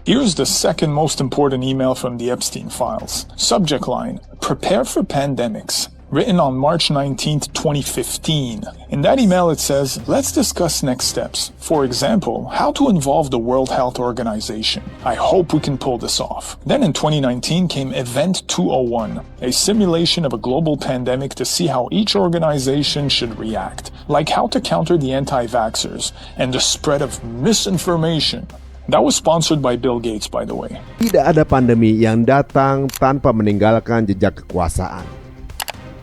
Here's the second most important email from the Epstein files. Subject line, prepare for pandemics. Written on March 19th, 2015. In that email it says, let's discuss next steps. For example, how to involve the World Health Organization. I hope we can pull this off. Then in 2019 came Event 201, a simulation of a global pandemic to see how each organization should react, like how to counter the anti-vaxxers and the spread of misinformation. That was sponsored by Bill Gates, by the way. Tidak ada pandemi yang datang tanpa meninggalkan jejak kekuasaan.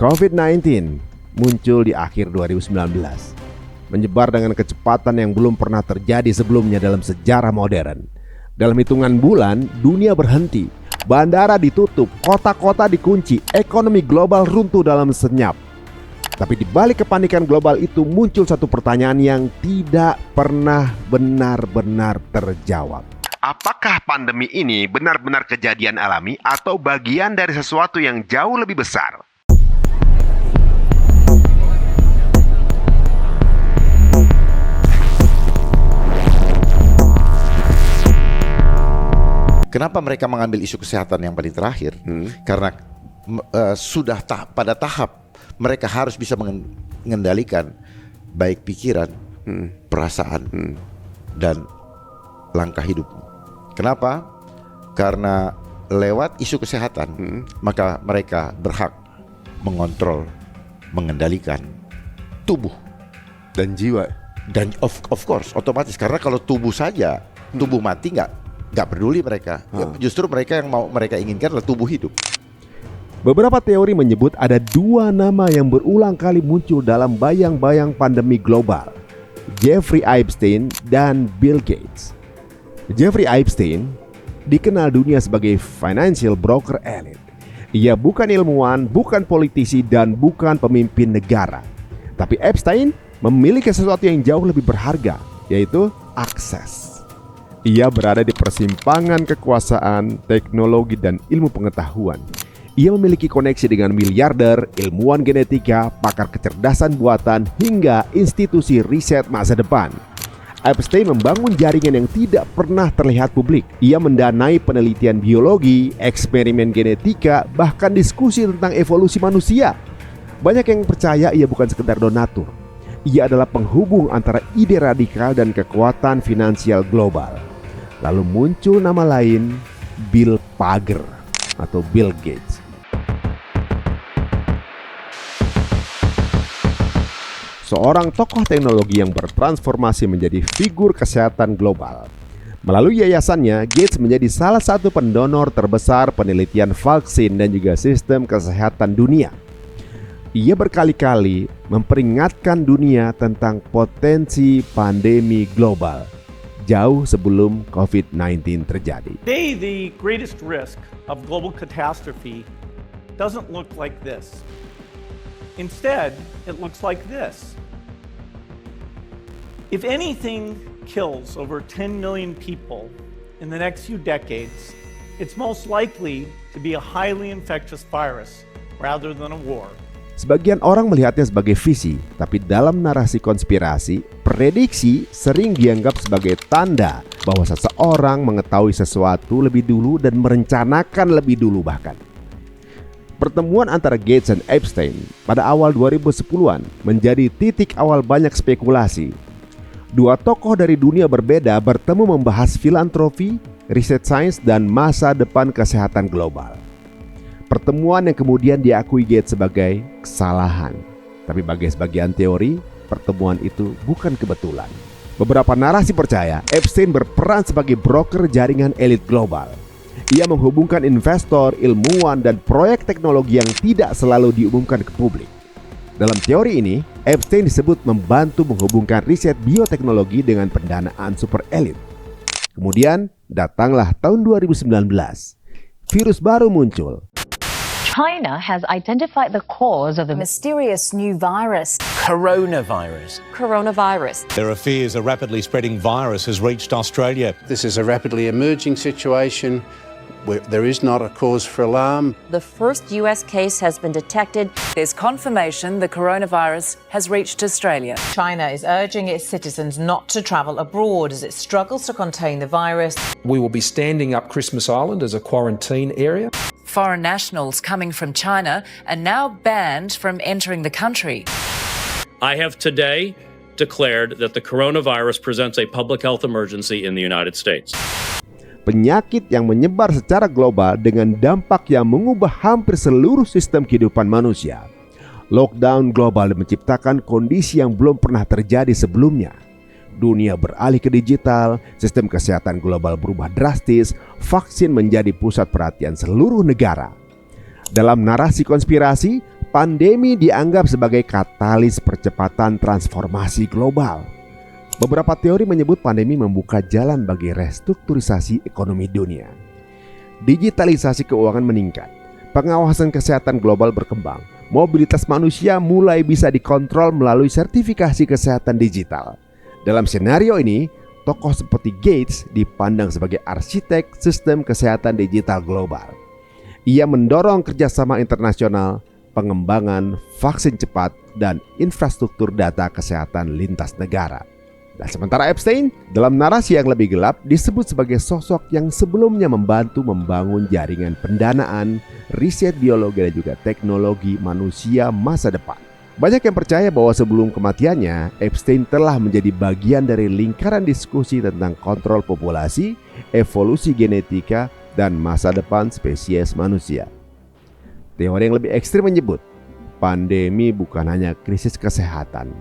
COVID-19 muncul di akhir 2019, menyebar dengan kecepatan yang belum pernah terjadi sebelumnya dalam sejarah modern. Dalam hitungan bulan, dunia berhenti, bandara ditutup, kota-kota dikunci, ekonomi global runtuh dalam senyap. Tapi di balik kepanikan global itu muncul satu pertanyaan yang tidak pernah benar-benar terjawab. Apakah pandemi ini benar-benar kejadian alami atau bagian dari sesuatu yang jauh lebih besar? Kenapa mereka mengambil isu kesehatan yang paling terakhir? Karena sudah pada tahap mereka harus bisa mengendalikan baik pikiran, perasaan, dan langkah hidup. Kenapa? Karena lewat isu kesehatan, maka mereka berhak mengontrol, mengendalikan tubuh Dan jiwa. dan of course otomatis, karena kalau tubuh saja, tubuh mati nggak peduli mereka. Justru mereka yang mereka inginkan adalah tubuh hidup. Beberapa teori menyebut ada dua nama yang berulang kali muncul dalam bayang-bayang pandemi global, Jeffrey Epstein dan Bill Gates. Jeffrey Epstein dikenal dunia sebagai financial broker elite. Ia bukan ilmuwan, bukan politisi, dan bukan pemimpin negara. Tapi Epstein memiliki sesuatu yang jauh lebih berharga, yaitu akses. Ia berada di persimpangan kekuasaan, teknologi, dan ilmu pengetahuan. Ia memiliki koneksi dengan miliarder, ilmuwan genetika, pakar kecerdasan buatan, hingga institusi riset masa depan. Epstein membangun jaringan yang tidak pernah terlihat publik. Ia mendanai penelitian biologi, eksperimen genetika, bahkan diskusi tentang evolusi manusia. Banyak yang percaya ia bukan sekedar donatur. Ia adalah penghubung antara ide radikal dan kekuatan finansial global. Lalu muncul nama lain, Bill Pager atau Bill Gates. Seorang tokoh teknologi yang bertransformasi menjadi figur kesehatan global. Melalui yayasannya, Gates menjadi salah satu pendonor terbesar penelitian vaksin dan juga sistem kesehatan dunia. Ia berkali-kali memperingatkan dunia tentang potensi pandemi global jauh sebelum COVID-19 terjadi. Today, the greatest risk of global catastrophe doesn't look like this. Instead, it looks like this. If anything kills over 10 million people in the next few decades, it's most likely to be a highly infectious virus rather than a war. Sebagian orang melihatnya sebagai visi, tapi dalam narasi konspirasi, prediksi sering dianggap sebagai tanda bahwa seseorang mengetahui sesuatu lebih dulu dan merencanakan lebih dulu bahkan. Pertemuan antara Gates dan Epstein pada awal 2010-an menjadi titik awal banyak spekulasi. Dua tokoh dari dunia berbeda bertemu membahas filantropi, riset sains, dan masa depan kesehatan global. Pertemuan yang kemudian diakui Gates sebagai kesalahan. Tapi bagi sebagian teori, pertemuan itu bukan kebetulan. Beberapa narasi percaya Epstein berperan sebagai broker jaringan elit global. Ia menghubungkan investor, ilmuwan, dan proyek teknologi yang tidak selalu diumumkan ke publik. Dalam teori ini, Epstein disebut membantu menghubungkan riset bioteknologi dengan pendanaan super elit. Kemudian datanglah tahun 2019. Virus baru muncul. China has identified the cause of the mysterious new virus. Coronavirus. There are fears a rapidly spreading virus has reached Australia. This is a rapidly emerging situation. There is not a cause for alarm. The first US case has been detected. There's confirmation the coronavirus has reached Australia. China is urging its citizens not to travel abroad as it struggles to contain the virus. We will be standing up Christmas Island as a quarantine area. Foreign nationals coming from China are now banned from entering the country. I have today declared that the coronavirus presents a public health emergency in the United States. Penyakit yang menyebar secara global dengan dampak yang mengubah hampir seluruh sistem kehidupan manusia. Lockdown global menciptakan kondisi yang belum pernah terjadi sebelumnya. Dunia beralih ke digital, sistem kesehatan global berubah drastis, vaksin menjadi pusat perhatian seluruh negara. Dalam narasi konspirasi, pandemi dianggap sebagai katalis percepatan transformasi global. Beberapa teori menyebut pandemi membuka jalan bagi restrukturisasi ekonomi dunia. Digitalisasi keuangan meningkat, pengawasan kesehatan global berkembang, mobilitas manusia mulai bisa dikontrol melalui sertifikasi kesehatan digital. Dalam senario ini, tokoh seperti Gates dipandang sebagai arsitek sistem kesehatan digital global. Ia mendorong kerjasama internasional, pengembangan vaksin cepat, dan infrastruktur data kesehatan lintas negara. Dan sementara Epstein, dalam narasi yang lebih gelap, disebut sebagai sosok yang sebelumnya membantu membangun jaringan pendanaan, riset biologi dan juga teknologi manusia masa depan. Banyak yang percaya bahwa sebelum kematiannya, Epstein telah menjadi bagian dari lingkaran diskusi tentang kontrol populasi, evolusi genetika, dan masa depan spesies manusia. Teori yang lebih ekstrim menyebut, pandemi bukan hanya krisis kesehatan,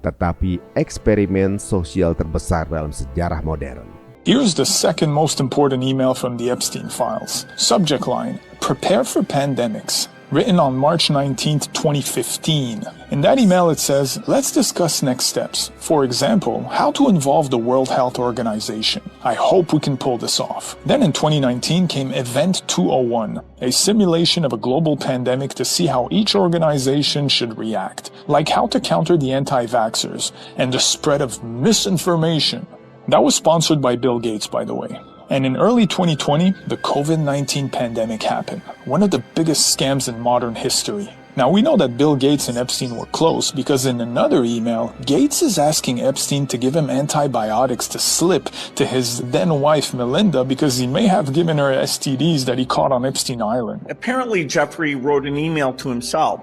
tetapi eksperimen sosial terbesar dalam sejarah modern. Here's the second most important email from the Epstein files. Subject line, prepare for pandemics. Written on March 19th, 2015. In that email it says, let's discuss next steps. For example, how to involve the World Health Organization. I hope we can pull this off. Then in 2019 came Event 201, a simulation of a global pandemic to see how each organization should react, like how to counter the anti-vaxxers and the spread of misinformation. That was sponsored by Bill Gates, by the way. And in early 2020, the COVID-19 pandemic happened, one of the biggest scams in modern history. Now, we know that Bill Gates and Epstein were close because in another email, Gates is asking Epstein to give him antibiotics to slip to his then-wife Melinda because he may have given her STDs that he caught on Epstein Island. Apparently, Jeffrey wrote an email to himself.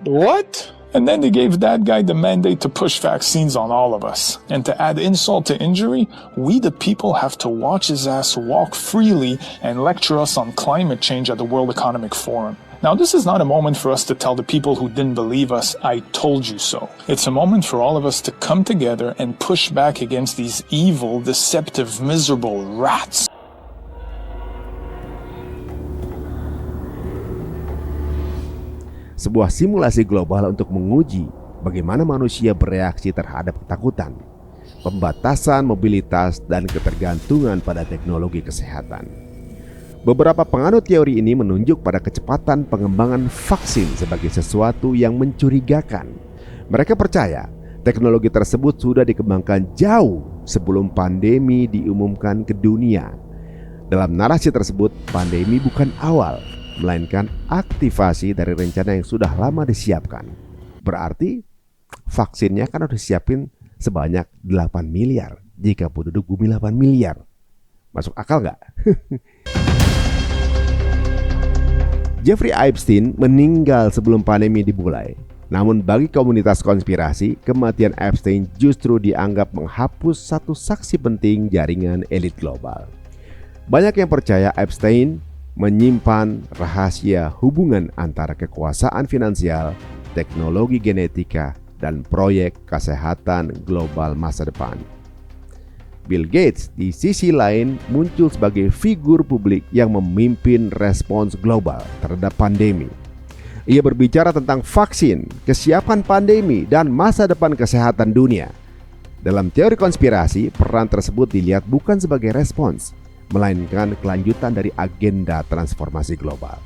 What? And then they gave that guy the mandate to push vaccines on all of us. And to add insult to injury, we the people have to watch his ass walk freely and lecture us on climate change at the World Economic Forum. Now, this is not a moment for us to tell the people who didn't believe us, I told you so. It's a moment for all of us to come together and push back against these evil, deceptive, miserable rats. Sebuah simulasi global untuk menguji bagaimana manusia bereaksi terhadap ketakutan, pembatasan mobilitas, dan ketergantungan pada teknologi kesehatan. Beberapa penganut teori ini menunjuk pada kecepatan pengembangan vaksin sebagai sesuatu yang mencurigakan. Mereka percaya teknologi tersebut sudah dikembangkan jauh sebelum pandemi diumumkan ke dunia. Dalam narasi tersebut, pandemi bukan awal, melainkan aktivasi dari rencana yang sudah lama disiapkan. Berarti vaksinnya kan harus disiapin sebanyak 8 miliar jika penduduk bumi 8 miliar. Masuk akal nggak? Jeffrey Epstein meninggal sebelum pandemi dimulai. Namun bagi komunitas konspirasi, kematian Epstein justru dianggap menghapus satu saksi penting jaringan elit global. Banyak yang percaya Epstein menyimpan rahasia hubungan antara kekuasaan finansial, teknologi genetika, dan proyek kesehatan global masa depan. Bill Gates di sisi lain muncul sebagai figur publik yang memimpin respons global terhadap pandemi. Ia berbicara tentang vaksin, kesiapan pandemi, dan masa depan kesehatan dunia. Dalam teori konspirasi, peran tersebut dilihat bukan sebagai respons, melainkan kelanjutan dari agenda transformasi global.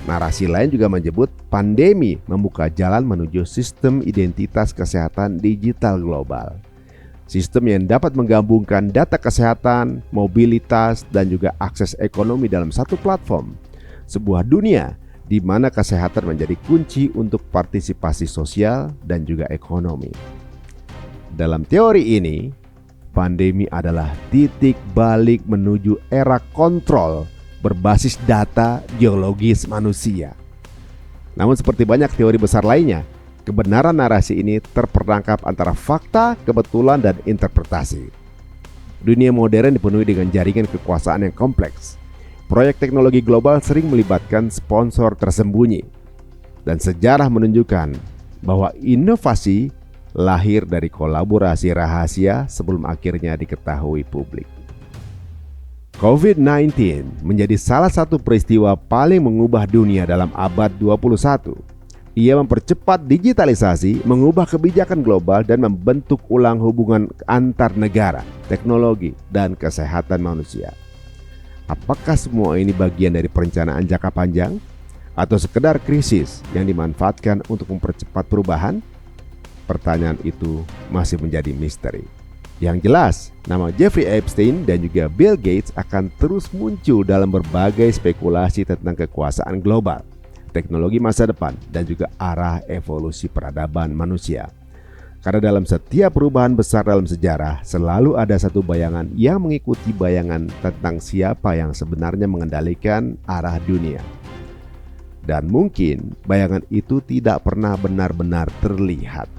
Narasi lain juga menyebut pandemi membuka jalan menuju sistem identitas kesehatan digital global. Sistem yang dapat menggabungkan data kesehatan, mobilitas, dan juga akses ekonomi dalam satu platform. Sebuah dunia di mana kesehatan menjadi kunci untuk partisipasi sosial dan juga ekonomi. Dalam teori ini, pandemi adalah titik balik menuju era kontrol berbasis data geologis manusia. Namun seperti banyak teori besar lainnya, kebenaran narasi ini terperangkap antara fakta, kebetulan, dan interpretasi. Dunia modern dipenuhi dengan jaringan kekuasaan yang kompleks. Proyek teknologi global sering melibatkan sponsor tersembunyi. Dan sejarah menunjukkan bahwa inovasi lahir dari kolaborasi rahasia sebelum akhirnya diketahui publik. COVID-19 menjadi salah satu peristiwa paling mengubah dunia dalam abad 21. Ia mempercepat digitalisasi, mengubah kebijakan global, dan membentuk ulang hubungan antar negara, teknologi, dan kesehatan manusia. Apakah semua ini bagian dari perencanaan jangka panjang? Atau sekedar krisis yang dimanfaatkan untuk mempercepat perubahan? Pertanyaan itu masih menjadi misteri. Yang jelas, nama Jeffrey Epstein dan juga Bill Gates akan terus muncul dalam berbagai spekulasi tentang kekuasaan global, teknologi masa depan, dan juga arah evolusi peradaban manusia. Karena dalam setiap perubahan besar dalam sejarah, selalu ada satu bayangan yang mengikuti bayangan tentang siapa yang sebenarnya mengendalikan arah dunia. Dan mungkin bayangan itu tidak pernah benar-benar terlihat.